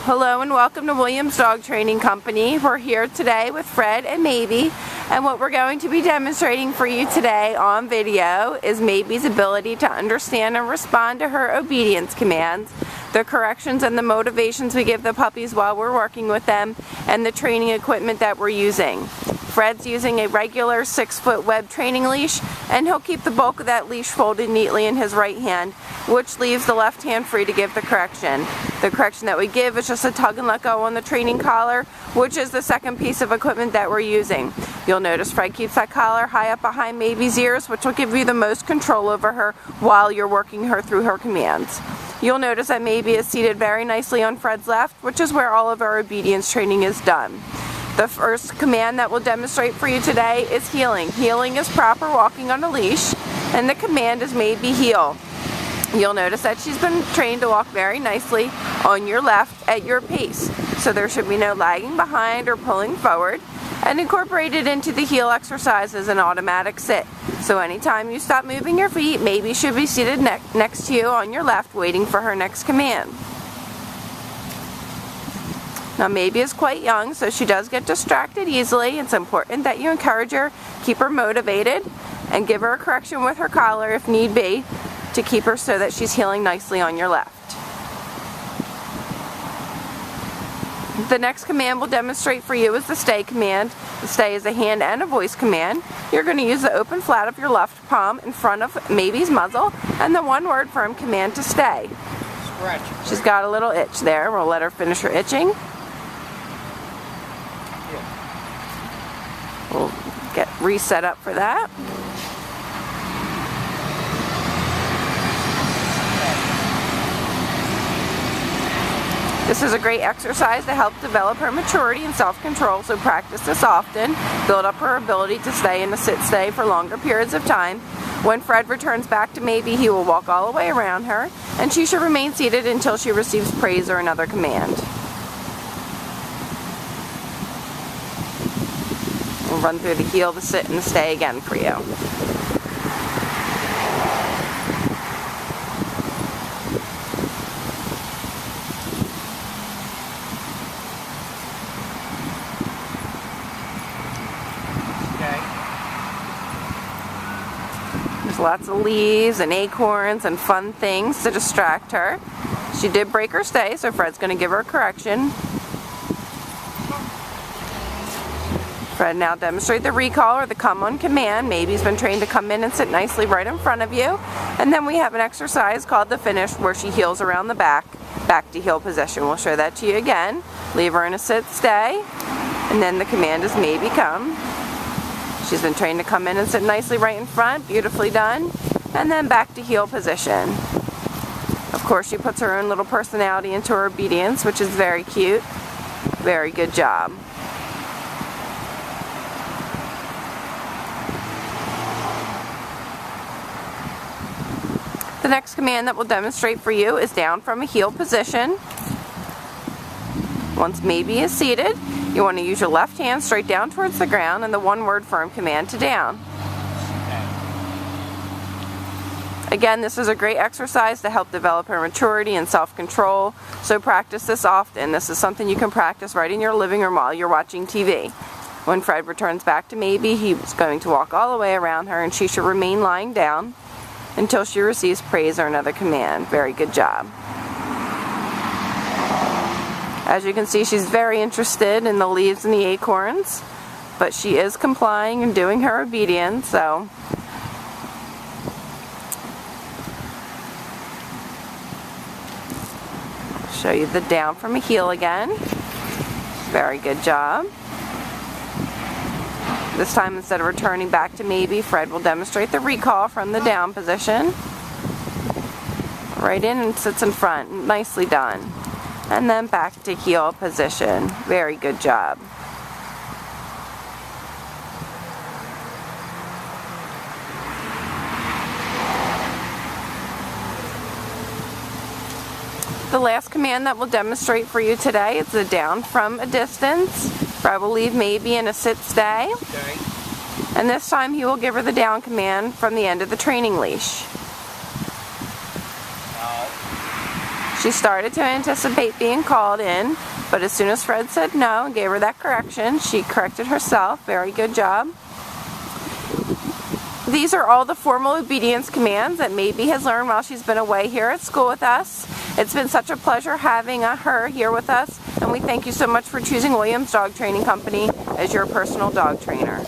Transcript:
Hello and welcome to Williams Dog Training Company. We're here today with Fred and Maybe, and what we're going to be demonstrating for you today on video is Maybe's ability to understand and respond to her obedience commands, the corrections and the motivations we give the puppies while we're working with them, and the training equipment that we're using. Fred's using a regular 6-foot web training leash, and he'll keep the bulk of that leash folded neatly in his right hand, which leaves the left hand free to give the correction. The correction that we give is just a tug and let go on the training collar, which is the second piece of equipment that we're using. You'll notice Fred keeps that collar high up behind Maybe's ears, which will give you the most control over her while you're working her through her commands. You'll notice that Maybe is seated very nicely on Fred's left, which is where all of our obedience training is done. The first command that we'll demonstrate for you today is heeling. Heeling is proper walking on a leash, and the command is Maybe heel. You'll notice that she's been trained to walk very nicely on your left at your pace, so there should be no lagging behind or pulling forward. And incorporated into the heel exercise is an automatic sit. So anytime you stop moving your feet, Maybe should be seated next to you on your left, waiting for her next command. Now Maybe is quite young, so she does get distracted easily. It's important that you encourage her, keep her motivated, and give her a correction with her collar if need be to keep her so that she's heeling nicely on your left. The next command we'll demonstrate for you is the stay command. The stay is a hand and a voice command. You're going to use the open flat of your left palm in front of Maybe's muzzle and the one-word firm command to stay. Scratch. She's got a little itch there. We'll let her finish her itching. We'll get reset up for that. This is a great exercise to help develop her maturity and self-control, so practice this often. Build up her ability to stay in a sit-stay for longer periods of time. When Fred returns back to Maybe, he will walk all the way around her, and she should remain seated until she receives praise or another command. We'll run through the heel, the sit, and the stay again for you. There's lots of leaves and acorns and fun things to distract her. She did break her stay, so Fred's going to give her a correction. Fred now demonstrate the recall or the come on command. Maybe's been trained to come in and sit nicely right in front of you. And then we have an exercise called the finish where she heels around the back to heel position. We'll show that to you again. Leave her in a sit stay, and then the command is Maybe come. She's been trained to come in and sit nicely right in front, beautifully done, and then back to heel position. Of course, she puts her own little personality into her obedience, which is very cute. Very good job. The next command that we'll demonstrate for you is down from a heel position. Once Maybe is seated, you want to use your left hand straight down towards the ground and the one-word firm command to down. Again, this is a great exercise to help develop her maturity and self-control, so practice this often. This is something you can practice right in your living room while you're watching TV. When Fred returns back to Maybe, he's going to walk all the way around her, and she should remain lying down until she receives praise or another command. Very good job. As you can see, she's very interested in the leaves and the acorns, but she is complying and doing her obedience, so show you the down from a heel again. Very good job. This time, instead of returning back to Maybe, Fred will demonstrate the recall from the down position. Right in and sits in front. Nicely done. And then back to heel position. Very good job. The last command that we'll demonstrate for you today is the down from a distance. Fred will leave Maybe in a sit stay. And this time he will give her the down command from the end of the training leash. She started to anticipate being called in, but as soon as Fred said no and gave her that correction, she corrected herself. Very good job. These are all the formal obedience commands that Maeby has learned while she's been away here at school with us. It's been such a pleasure having her here with us, and we thank you so much for choosing Williams Dog Training Company as your personal dog trainer.